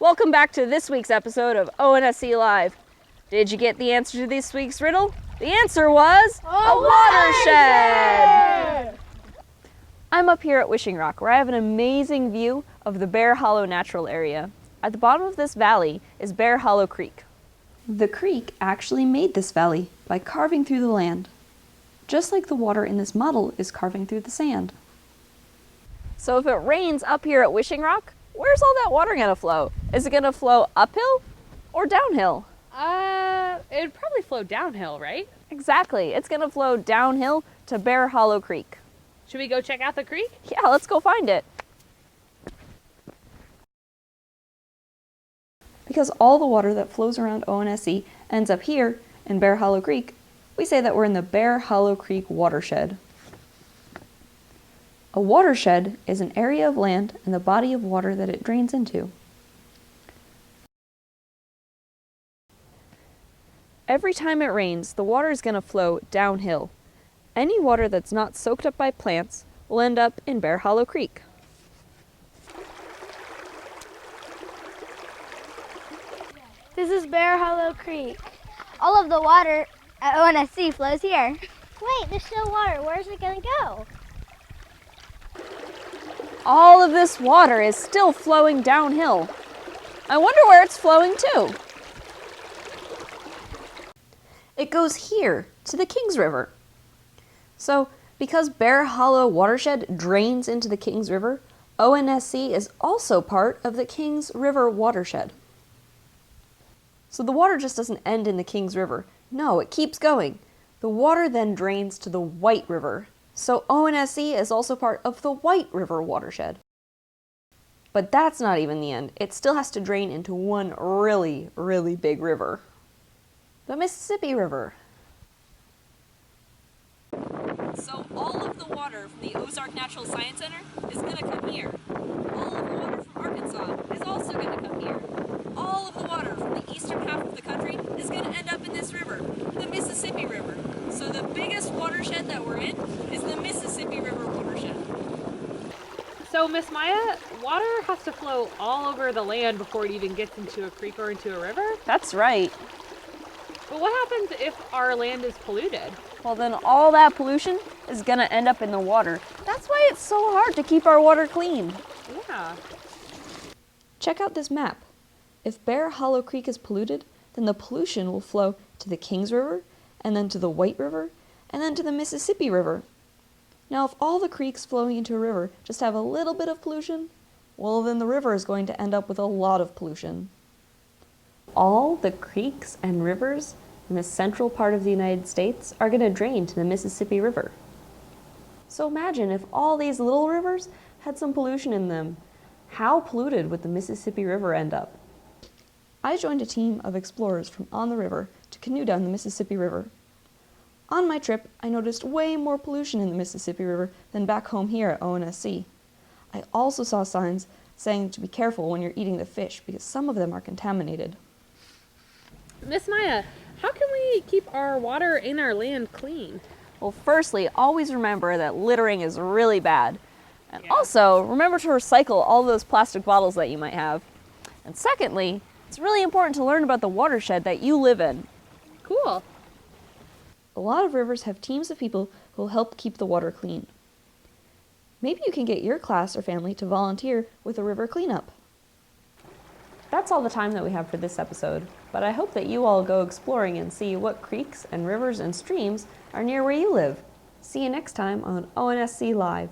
Welcome back to this week's episode of ONSC Live. Did you get the answer to this week's riddle? The answer was a watershed! I'm up here at Wishing Rock, where I have an amazing view of the Bear Hollow Natural Area. At the bottom of this valley is Bear Hollow Creek. The creek actually made this valley by carving through the land, just like the water in this model is carving through the sand. So if it rains up here at Wishing Rock, where's all that water gonna flow? Is it gonna flow uphill or downhill? It'd probably flow downhill, right? Exactly. It's gonna flow downhill to Bear Hollow Creek. Should we go check out the creek? Yeah, let's go find it. Because all the water that flows around ONSC ends up here in Bear Hollow Creek, we say that we're in the Bear Hollow Creek watershed. A watershed is an area of land and the body of water that it drains into. Every time it rains, the water is going to flow downhill. Any water that's not soaked up by plants will end up in Bear Hollow Creek. This is Bear Hollow Creek. All of the water at ONSC flows here. Wait, there's still water. Where's it going to go? All of this water is still flowing downhill. I wonder where it's flowing to. It goes here to the Kings River. So, because Bear Hollow Watershed drains into the Kings River, ONSC is also part of the Kings River watershed. So the water just doesn't end in the Kings River. No, it keeps going. The water then drains to the White River. So ONSC is also part of the White River watershed. But that's not even the end. It still has to drain into one really, really big river. The Mississippi River. So all of the water from the Ozark Natural Science Center is going to come here. All of the water from Arkansas is also going to come here. All of the water from the eastern half of the country is going to end up in this river, the Mississippi River. So the biggest watershed that we're in is the Mississippi River watershed. So, Miss Maya, water has to flow all over the land before it even gets into a creek or into a river? That's right. But what happens if our land is polluted? Well, then all that pollution is going to end up in the water. That's why it's so hard to keep our water clean. Yeah. Check out this map. If Bear Hollow Creek is polluted, then the pollution will flow to the Kings River, and then to the White River, and then to the Mississippi River. Now, if all the creeks flowing into a river just have a little bit of pollution, well, then the river is going to end up with a lot of pollution. All the creeks and rivers in the central part of the United States are going to drain to the Mississippi River. So imagine if all these little rivers had some pollution in them. How polluted would the Mississippi River end up? I joined a team of explorers from on the river to canoe down the Mississippi River. On my trip, I noticed way more pollution in the Mississippi River than back home here at ONSC. I also saw signs saying to be careful when you're eating the fish because some of them are contaminated. Miss Maya, how can we keep our water in our land clean? Well, firstly, always remember that littering is really bad. And also, remember to recycle all those plastic bottles that you might have. And secondly, it's really important to learn about the watershed that you live in. Cool. A lot of rivers have teams of people who will help keep the water clean. Maybe you can get your class or family to volunteer with a river cleanup. That's all the time that we have for this episode, but I hope that you all go exploring and see what creeks and rivers and streams are near where you live. See you next time on ONSC Live.